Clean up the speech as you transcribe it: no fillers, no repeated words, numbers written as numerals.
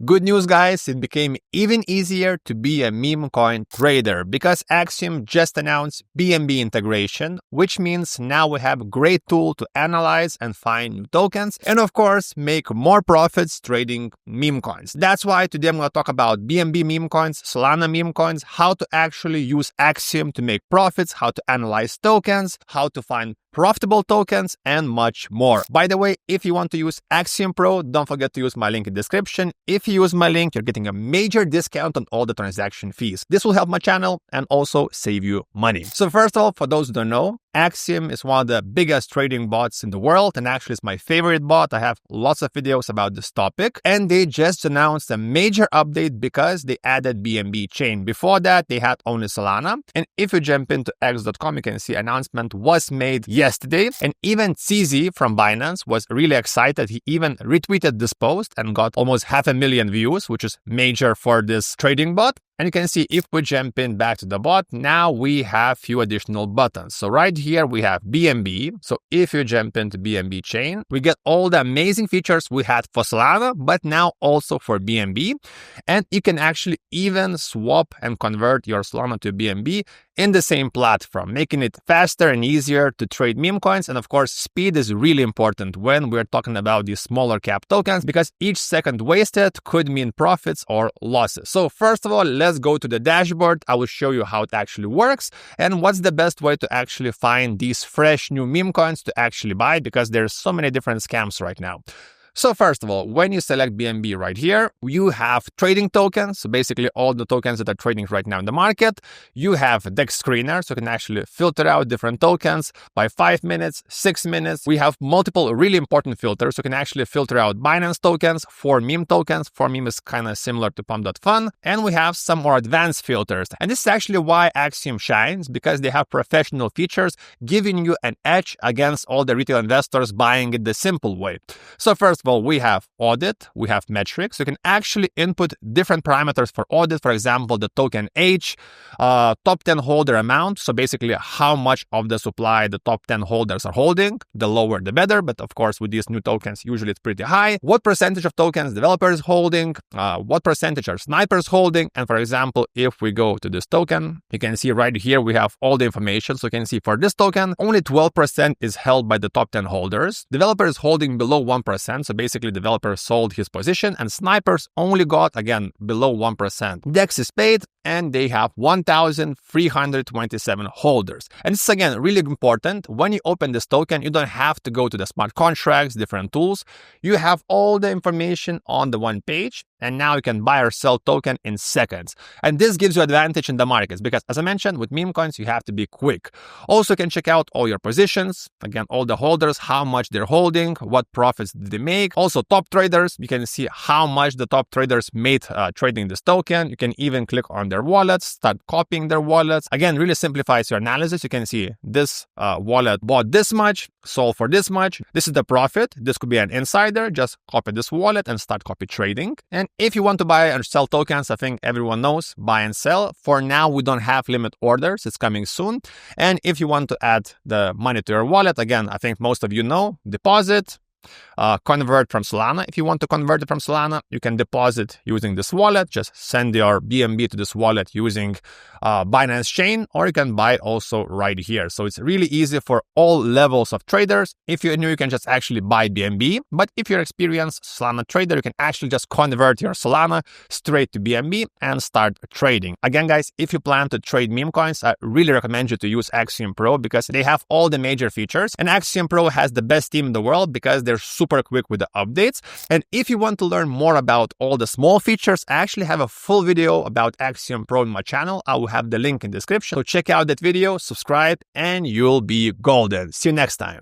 Good news, guys, it became even easier to be a meme coin trader because Axiom just announced BNB integration, which means now we have a great tool to analyze and find new tokens and, of course, make more profits trading meme coins. That's why today I'm going to talk about BNB meme coins, Solana meme coins, how to actually use Axiom to make profits, how to analyze tokens, how to find profitable tokens, and much more. By the way, if you want to use Axiom Pro, don't forget to use my link in the description. If you use my link, you're getting a major discount on all the transaction fees. This will help my channel and also save you money. So first of all, for those who don't know, Axiom is one of the biggest trading bots in the world, and actually it's my favorite bot. I have lots of videos about this topic, and they just announced a major update because they added BNB Chain. Before that, they had only Solana, and if you jump into x.com, you can see announcement was made yesterday, and even CZ from Binance was really excited. He even retweeted this post and got almost 500,000 views, which is major for this trading bot. And you can see if we jump in back to the bot, now we have few additional buttons. So right here we have BNB. So if you jump into BNB Chain, we get all the amazing features we had for Solana, but now also for BNB. And you can actually even swap and convert your Solana to BNB in the same platform, making it faster and easier to trade meme coins. And of course, speed is really important when we're talking about these smaller cap tokens, because each second wasted could mean profits or losses. So first of all, let's go to the dashboard. I will show you how it actually works and what's the best way to actually find these fresh new meme coins to actually buy, because there's so many different scams right now. So first of all, when you select BNB right here, you have trading tokens. So basically all the tokens that are trading right now in the market. You have DEX screener, so you can actually filter out different tokens by 5 minutes, 6 minutes. We have multiple really important filters. So you can actually filter out Binance tokens, for meme tokens. For meme is kind of similar to pump.fun. And we have some more advanced filters. And this is actually why Axiom shines, because they have professional features giving you an edge against all the retail investors buying it the simple way. So first of all, we have audit, we have metrics. You can actually input different parameters for audit. For example, the token age, top 10 holder amount. So basically how much of the supply the top 10 holders are holding. The lower, the better. But of course, with these new tokens, usually it's pretty high. What percentage of tokens developers holding? What percentage are snipers holding? And for example, if we go to this token, you can see right here, we have all the information. So you can see for this token, only 12% is held by the top 10 holders. Developers holding below 1%. So basically, developer sold his position, and snipers only got, again, below 1%. DEX is paid, and they have 1,327 holders. And this is, again, really important. When you open this token, you don't have to go to the smart contracts, different tools. You have all the information on the one page, and now you can buy or sell token in seconds. And this gives you advantage in the markets because, as I mentioned, with meme coins, you have to be quick. Also, you can check out all your positions. Again, all the holders, how much they're holding, what profits did they make. Also, top traders, you can see how much the top traders made trading this token. You can even click on their wallets, start copying their wallets. Again, really simplifies your analysis. You can see this wallet bought this much, sold for this much. This is the profit. This could be an insider. Just copy this wallet and start copy trading. And if you want to buy and sell tokens, I think everyone knows, buy and sell. For now, we don't have limit orders. It's coming soon. And if you want to add the money to your wallet, again, I think most of you know, deposit, convert from Solana. If you want to convert it from Solana, you can deposit using this wallet. Just send your BNB to this wallet using Binance Chain, or you can buy it also right here. So it's really easy for all levels of traders. If you're new, you can just actually buy BNB. But if you're experienced Solana trader, you can actually just convert your Solana straight to BNB and start trading. Again, guys, if you plan to trade meme coins, I really recommend you to use Axiom Pro because they have all the major features. And Axiom Pro has the best team in the world because they're super quick with the updates. And if you want to learn more about all the small features, I actually have a full video about Axiom Pro on my channel. I will have the link in the description. So check out that video, subscribe, and you'll be golden. See you next time.